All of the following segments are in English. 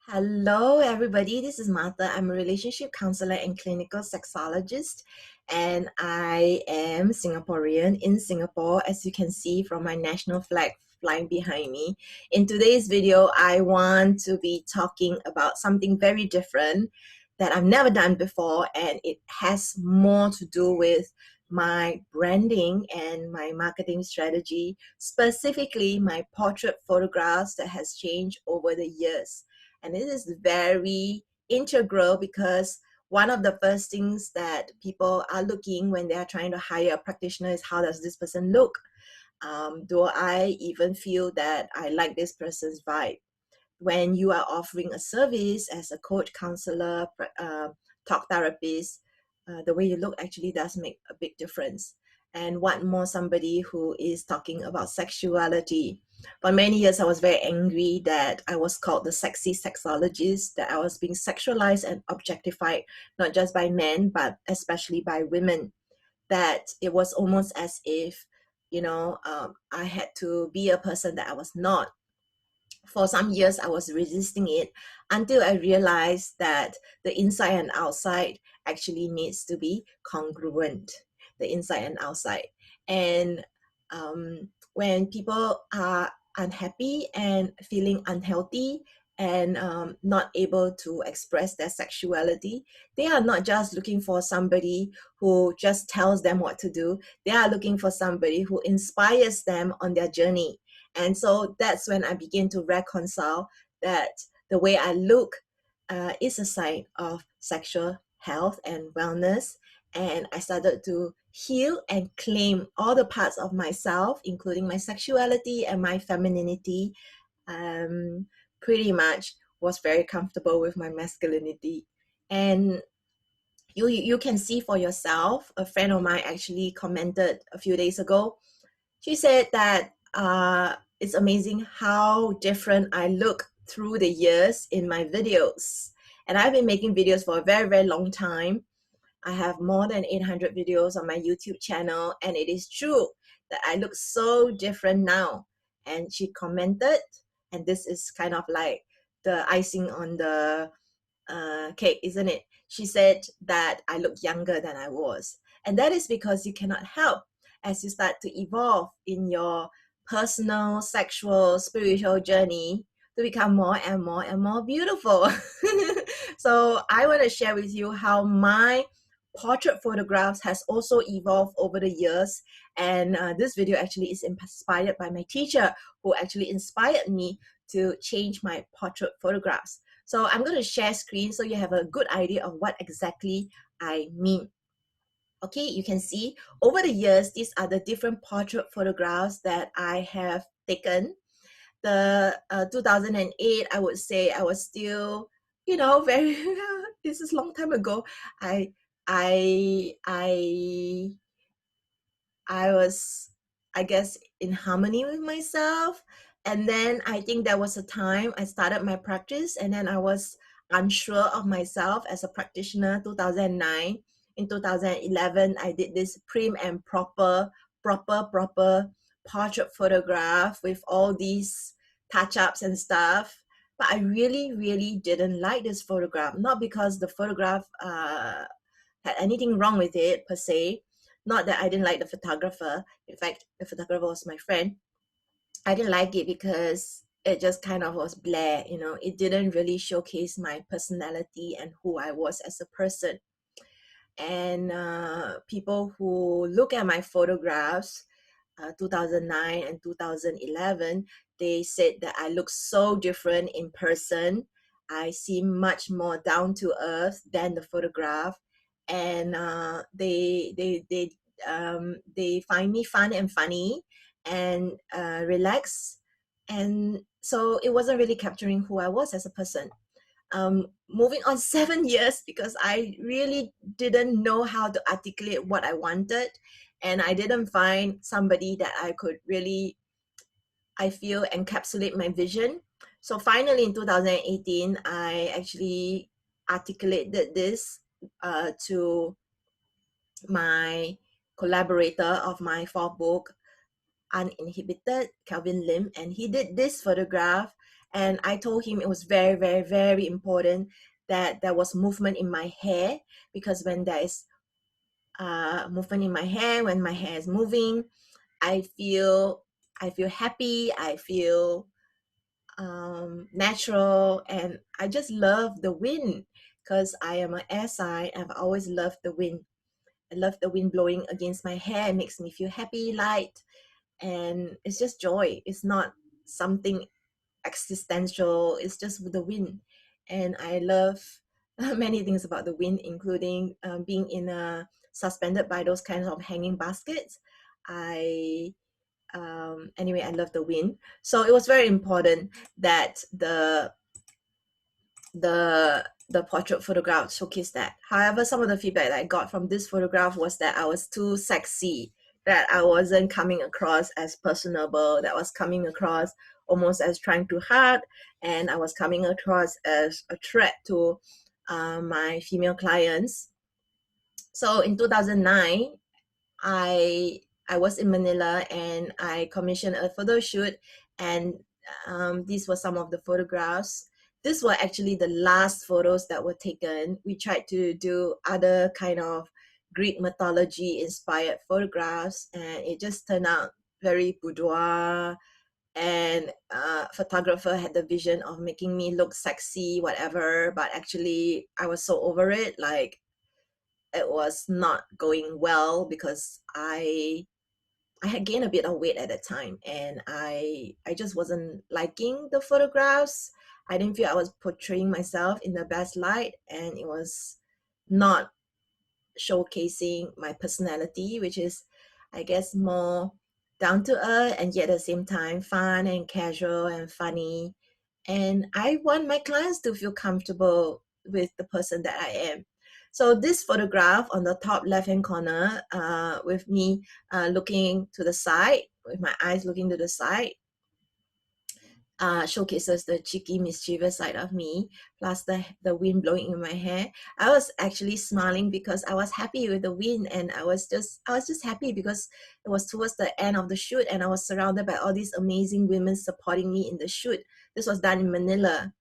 Hello, everybody. This is Martha. I'm a relationship counselor and clinical sexologist, and I am Singaporean in Singapore, as you can see from my national flag flying behind me. In today's video, I want to be talking about something very different that I've never done before, and it has more to do with my branding and my marketing strategy, specifically my portrait photographs that has changed over the years. And it is very integral because one of the first things that people are looking when they are trying to hire a practitioner is, how does this person look? Do I even feel that I like this person's vibe? When you are offering a service as a coach, counselor, talk therapist, the way you look actually does make a big difference. And what more, somebody who is talking about sexuality. For many years, I was very angry that I was called the sexy sexologist, that I was being sexualized and objectified, not just by men, but especially by women. That it was almost as if, I had to be a person that I was not. For some years I was resisting it until I realized that the inside and outside actually needs to be congruent, the inside and outside. And when people are unhappy and feeling unhealthy and not able to express their sexuality, they are not just looking for somebody who just tells them what to do. They are looking for somebody who inspires them on their journey. And so that's when I begin to reconcile that the way I look is a sign of sexual health and wellness. And I started to heal and claim all the parts of myself, including my sexuality and my femininity. Um, Pretty much was very comfortable with my masculinity. And you can see for yourself. A friend of mine actually commented a few days ago. She said that it's amazing how different I look through the years in my videos. And I've been making videos for a very, very long time. I have more than 800 videos on my YouTube channel, and it is true that I look so different now. And she commented, and this is kind of like the icing on the cake, isn't it? She said that I look younger than I was. And that is because you cannot help as you start to evolve in your personal, sexual, spiritual journey to become more and more and more beautiful. So I want to share with you how my portrait photographs has also evolved over the years. And this video actually is inspired by my teacher, who actually inspired me to change my portrait photographs. So I'm going to share screen so you have a good idea of what exactly I mean. Okay, you can see over the years, these are the different portrait photographs that I have taken. The 2008, I would say I was still, very, this is a long time ago. I, I, I, I was, I guess, in harmony with myself. And then I think there was a time I started my practice, and then I was unsure of myself as a practitioner. 2009. In 2011, I did this prim and proper portrait photograph with all these touch-ups and stuff. But I really, really didn't like this photograph. Not because the photograph had anything wrong with it per se. Not that I didn't like the photographer. In fact, the photographer was my friend. I didn't like it because it just kind of was blah, it didn't really showcase my personality and who I was as a person. And people who look at my photographs, 2009 and 2011, they said that I look so different in person. I seem much more down to earth than the photograph. And they find me fun and funny and relaxed. And so it wasn't really capturing who I was as a person. Moving on 7 years, because I really didn't know how to articulate what I wanted, and I didn't find somebody that I could really, I feel, encapsulate my vision. So finally in 2018, I actually articulated this to my collaborator of my fourth book, Uninhibited, Calvin Lim, and he did this photograph. And I told him it was very, very, very important that there was movement in my hair, because when there is movement in my hair, when my hair is moving, I feel happy, I feel natural, and I just love the wind because I am an air sign. I've always loved the wind. I love the wind blowing against my hair. It makes me feel happy, light, and it's just joy. It's not something existential. It's just the wind, and I love many things about the wind, including being in a suspended by those kinds of hanging baskets. I anyway, I love the wind. So it was very important that the portrait photograph showcased that. However, some of the feedback that I got from this photograph was that I was too sexy, that I wasn't coming across as personable, that I was coming across almost as trying too hard, and I was coming across as a threat to my female clients. So in 2009, I I was in Manila and I commissioned a photo shoot, and these were some of the photographs. These were actually the last photos that were taken. We tried to do other kind of Greek mythology inspired photographs, and it just turned out very boudoir. And photographer had the vision of making me look sexy, whatever. But actually, I was so over it. Like, it was not going well because I had gained a bit of weight at that time, and I just wasn't liking the photographs. I didn't feel I was portraying myself in the best light, and it was not showcasing my personality, which is, I guess, more down to earth and yet at the same time fun and casual and funny. And I want my clients to feel comfortable with the person that I am. So this photograph on the top left hand corner, with me looking to the side, with my eyes looking to the side, showcases the cheeky, mischievous side of me, plus the wind blowing in my hair. I was actually smiling because I was happy with the wind, and I was just happy because it was towards the end of the shoot, and I was surrounded by all these amazing women supporting me in the shoot. This was done in Manila.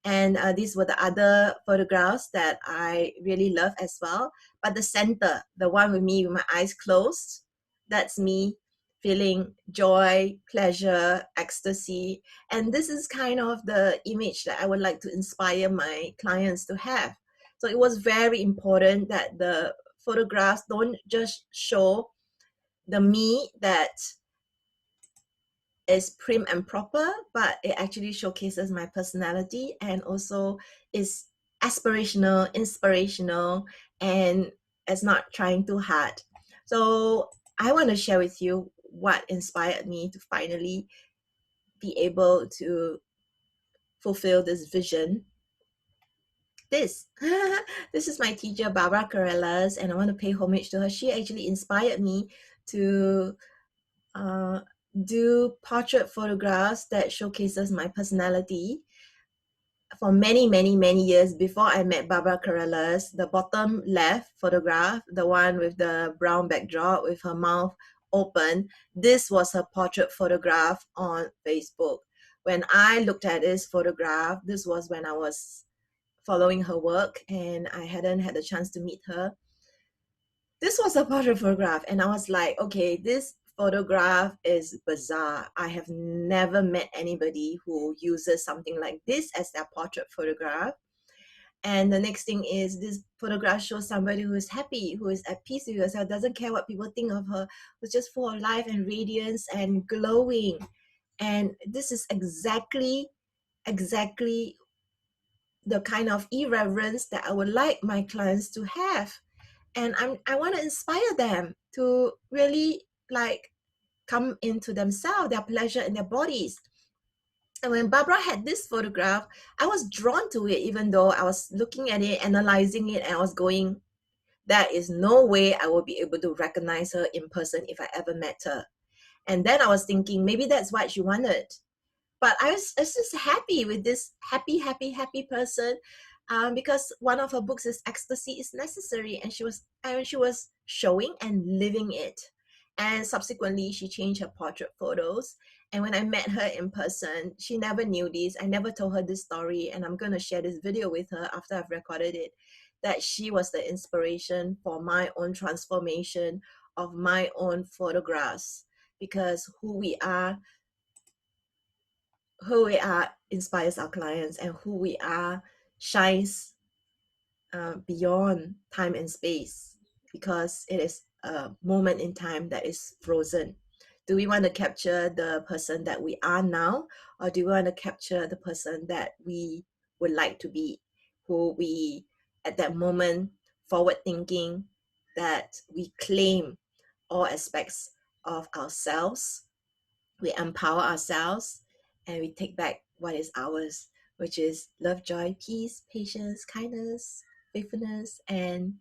And these were the other photographs that I really love as well. But the center, the one with me with my eyes closed, that's me feeling joy, pleasure, ecstasy. And this is kind of the image that I would like to inspire my clients to have. So it was very important that the photographs don't just show the me that is prim and proper, but it actually showcases my personality and also is aspirational, inspirational, and it's not trying too hard. So I want to share with you what inspired me to finally be able to fulfill this vision. This this is my teacher Barbara Carreras, and I want to pay homage to her. She actually inspired me to uh, do portrait photographs that showcases my personality for many, many, many years before I met Barbara Carreras. The bottom left photograph, the one with the brown backdrop with her mouth open, this was her portrait photograph on Facebook. When I looked at this photograph, this was when I was following her work and I hadn't had a chance to meet her. This was a portrait photograph, and I was like, okay, this photograph is bizarre. I have never met anybody who uses something like this as their portrait photograph. And the next thing is, this photograph shows somebody who is happy, who is at peace with herself, doesn't care what people think of her, who's just full of life and radiance and glowing. And this is exactly the kind of irreverence that I would like my clients to have. And I want to inspire them to really like come into themselves, their pleasure in their bodies. And when Barbara had this photograph, I was drawn to it, even though I was looking at it, analyzing it, and I was going, there is no way I will be able to recognize her in person if I ever met her. And then I was thinking, maybe that's what she wanted. But I was just happy with this happy person, because one of her books is Ecstasy is Necessary, and she was showing and living it. And subsequently she changed her portrait photos, And when I met her in person, she never knew this. I never told her this story, and I'm going to share this video with her after I've recorded it, that she was the inspiration for my own transformation of my own photographs, because who we are inspires our clients, and who we are shines beyond time and space, because it is a moment in time that is frozen. Do we want to capture the person that we are now, or do we want to capture the person that we would like to be, who we at that moment forward thinking, that we claim all aspects of ourselves, we empower ourselves, and we take back what is ours, which is love, joy, peace, patience, kindness, faithfulness, and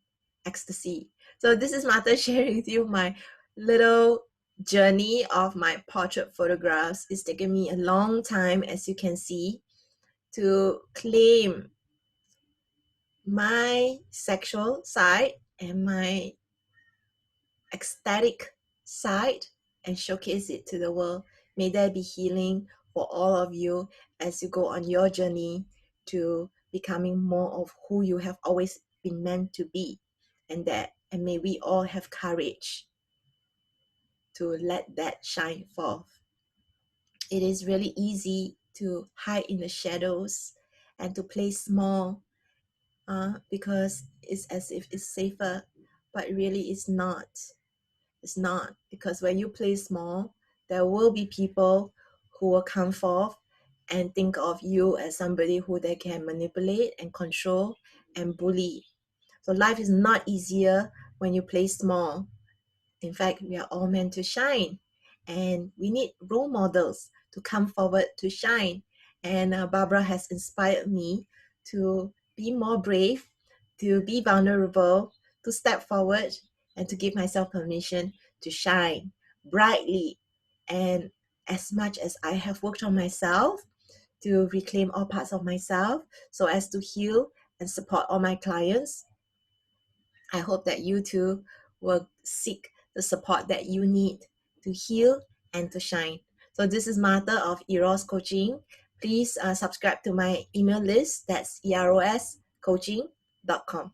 ecstasy. So this is Martha sharing with you my little journey of my portrait photographs. It's taken me a long time, as you can see, to claim my sexual side and my ecstatic side and showcase it to the world. May there be healing for all of you as you go on your journey to becoming more of who you have always been meant to be. And may we all have courage to let that shine forth. It is really easy to hide in the shadows and to play small, because it's as if it's safer, but really it's not. It's not, because when you play small, there will be people who will come forth and think of you as somebody who they can manipulate and control and bully. So life is not easier when you play small. In fact, we are all meant to shine, and we need role models to come forward to shine. And Barbara has inspired me to be more brave, to be vulnerable, to step forward, and to give myself permission to shine brightly. And as much as I have worked on myself to reclaim all parts of myself so as to heal and support all my clients, I hope that you too will seek the support that you need to heal and to shine. So this is Martha of Eros Coaching. Please subscribe to my email list. That's eroscoaching.com.